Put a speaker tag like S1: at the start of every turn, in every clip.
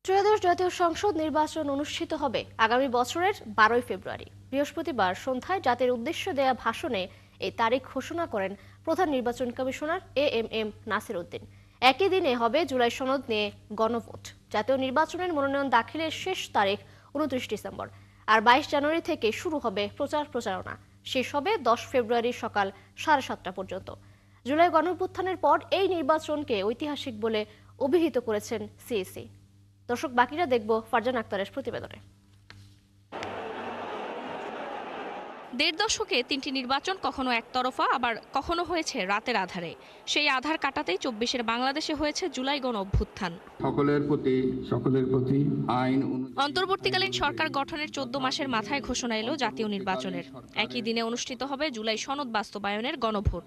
S1: ত্রয়োদশ জাতীয় সংসদ নির্বাচন অনুষ্ঠিত হবে আগামী বছরের 12ই ফেব্রুয়ারি। বৃহস্পতিবার সন্ধ্যায় জাতির উদ্দেশ্যে দেয়া ভাষণে এই তারিখ ঘোষণা করেন প্রধান নির্বাচন কমিশনার এএমএম নাসির উদ্দিন। একই দিনে হবে জুলাই সনদ নিয়ে গণভোট। জাতীয় নির্বাচনের মনোনয়ন দাখিলের শেষ তারিখ 29 ডিসেম্বর, আর 22 জানুয়ারি থেকে শুরু হবে প্রচারণা। শেষ হবে 10 ফেব্রুয়ারি সকাল 7:30 পর্যন্ত। জুলাই গণঅভ্যুত্থানের পর এই নির্বাচনকে ঐতিহাসিক বলে অভিহিত করেছেন সিইসি। দর্শক, বাকিরা দেখব ফারজান আক্তারের প্রতিবেদনে।
S2: দেড় দশকে তিনটি নির্বাচন কখনো একতরফা, আবার কখনো হয়েছে রাতের আধারে। সেই আধার কাটাতেই 24-এর বাংলাদেশে হয়েছে জুলাই গণ অভ্যুত্থান।
S3: সকলের প্রতি আইন
S2: অন্তর্বর্তীকালীন সরকার গঠনের 14 মাসের মাথায় ঘোষণা এলো জাতীয় নির্বাচনের। একই দিনে অনুষ্ঠিত হবে জুলাই সনদ বাস্তবায়নের গণভোট।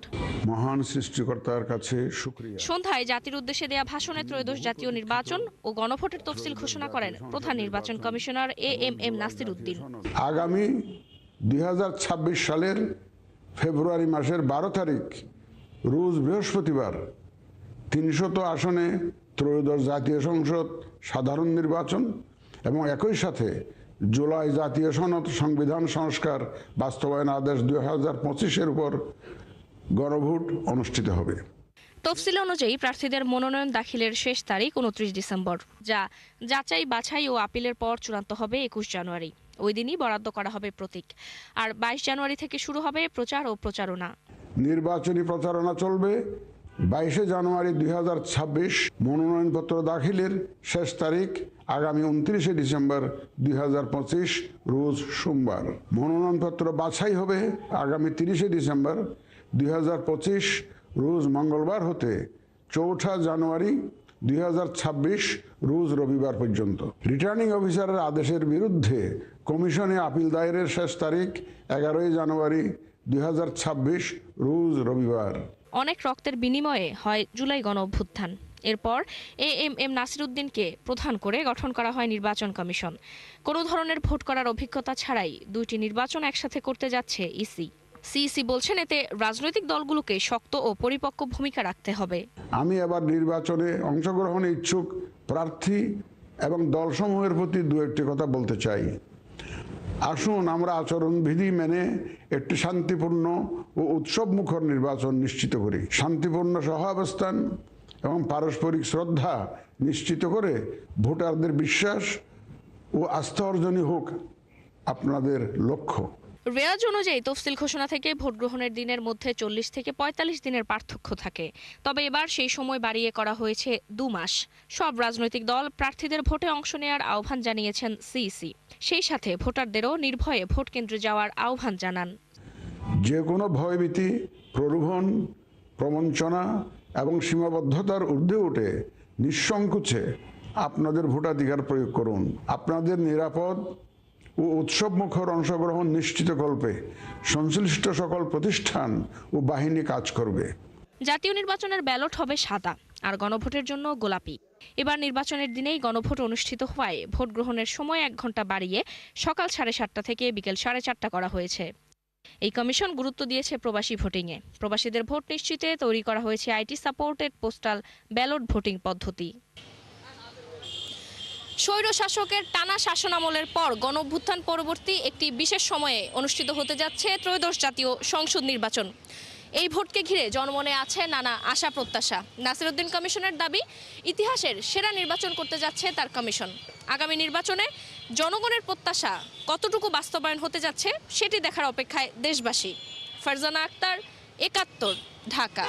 S3: মহান সৃষ্টিকর্তার কাছে শুকরিয়া।
S2: সন্ধ্যায় জাতির উদ্দেশ্যে দেয়া ভাষণে ত্রয়োদশ জাতীয় নির্বাচন ও গণভোটের তফসিল ঘোষণা করেন প্রধান নির্বাচন কমিশনার এএমএম নাসির উদ্দিন।
S3: আগামী 2026 সালের ফেব্রুয়ারি মাসের 12 তারিখ রোজ বৃহস্পতিবার 300 আসনে ত্রয়োদশ জাতীয় সংসদ সাধারণ নির্বাচন এবং একই সাথে জুলাই জাতীয় সনদ সংবিধান সংস্কার বাস্তবায়ন আদেশ 2025-এর উপর গণভোট অনুষ্ঠিত হবে।
S2: তফসিল অনুযায়ী প্রার্থীদের মনোনয়ন দাখিলের শেষ তারিখ 29 ডিসেম্বর, যা যাচাই বাছাই ও আপিলের পর চূড়ান্ত হবে 21 জানুয়ারি। ওই দিনই বরাদ্দ করা হবে প্রতীক। আর 22 জানুয়ারি থেকে শুরু হবে প্রচার ও প্রচারণা।
S3: নির্বাচনী প্রচারণা চলবে 22 জানুয়ারি 2026। মনোনয়নপত্র দাখিলের শেষ তারিখ আগামী 29 ডিসেম্বর 2025 রোজ সোমবার। মনোনয়নপত্র বাছাই হবে আগামী 30 ডিসেম্বর 2025 রোজ মঙ্গলবার হতে 4 জানুয়ারি 2026 রোজ রবিবার পর্যন্ত। রিটার্নিং অফিসারের আদেশের বিরুদ্ধে কমিশনে আপিল দায়েরের শেষ তারিখ 11 জানুয়ারি 2026 রোজ রবিবার।
S2: অনেক রক্তের বিনিময়ে হয় জুলাই গণ অভ্যুত্থান। এরপর এএমএম নাসির উদ্দিনকে প্রধান করে গঠন করা হয় নির্বাচন কমিশন। কোনো ধরনের ভোট করার অভিজ্ঞতা ছাড়াই দুইটি নির্বাচন একসাথে করতে যাচ্ছে সিইসি বলছেন, এতে রাজনৈতিক দলগুলোকে শক্ত ও পরিপক্ক ভূমিকা রাখতে হবে।
S3: আমি এবার নির্বাচনে অংশগ্রহণে ইচ্ছুক প্রার্থী এবং দলসমূহের প্রতি দু একটি কথা বলতে চাই। আসুন আমরা আচরণবিধি মেনে একটি শান্তিপূর্ণ ও উৎসবমুখর নির্বাচন নিশ্চিত করি। শান্তিপূর্ণ সহাবস্থান এবং পারস্পরিক শ্রদ্ধা নিশ্চিত করে ভোটারদের বিশ্বাস ও আস্থা অর্জনই হোক আপনাদের লক্ষ্য।
S2: রেওয়াজ অনুযায়ী তফসিল ঘোষণা থেকে ভোট গ্রহণের দিনের মধ্যে 40 থেকে 45 দিনের পার্থক্য থাকে। তবে এবার সেই সময় বাড়িয়ে করা হয়েছে 2 মাস। সব রাজনৈতিক দল প্রার্থীদের ভোটে অংশ নেওয়ার আহ্বান জানিয়েছেন সিইসি। সেই সাথে ভোটারদেরও নির্ভয়ে ভোট কেন্দ্রে যাওয়ার আহ্বান জানান।
S3: যে কোনো ভয়ভীতি, প্রলোভন, প্রবঞ্চনা এবং সীমাবদ্ধতার ঊর্ধ্বে উঠে নিঃসংকোচে আপনাদের ভোটাধিকার প্রয়োগ করুন। আপনাদের নিরাপদ ও উৎসবমুখর অংশগ্রহণ নিশ্চিতকল্পে সংশ্লিষ্ট সকল প্রতিষ্ঠান ও বাহিনী কাজ করবে।
S2: জাতীয় নির্বাচনের ব্যালট হবে সাদা, আর গণভোটের জন্য গোলাপি। এবার নির্বাচনের দিনেই গণভোট অনুষ্ঠিত হওয়ায় ভোট গ্রহণের সময় 1 ঘন্টা বাড়িয়ে সকাল 7:30 থেকে বিকেল 4:30 করা হয়েছে। এই কমিশন গুরুত্ব দিয়েছে প্রবাসী ভোটিংয়ে। প্রবাসীদের ভোট নিশ্চিতে তৈরি করা হয়েছে IT supported postal ballot voting পদ্ধতি। স্বৈরশাসকের টানা শাসনামলের পর গণঅভ্যুত্থান পরবর্তী একটি বিশেষ সময়ে অনুষ্ঠিত হতে যাচ্ছে ত্রয়োদশ জাতীয় সংসদ নির্বাচন। এই ভোটকে ঘিরে জনমনে আছে নানা আশা প্রত্যাশা। নাসির উদ্দিন কমিশনের দাবি, ইতিহাসের সেরা নির্বাচন করতে যাচ্ছে তার কমিশন। আগামী নির্বাচনে জনগণের প্রত্যাশা কতটুকু বাস্তবায়ন হতে যাচ্ছে সেটি দেখার অপেক্ষায় দেশবাসী। ফারজানা আক্তার, 71, ঢাকা।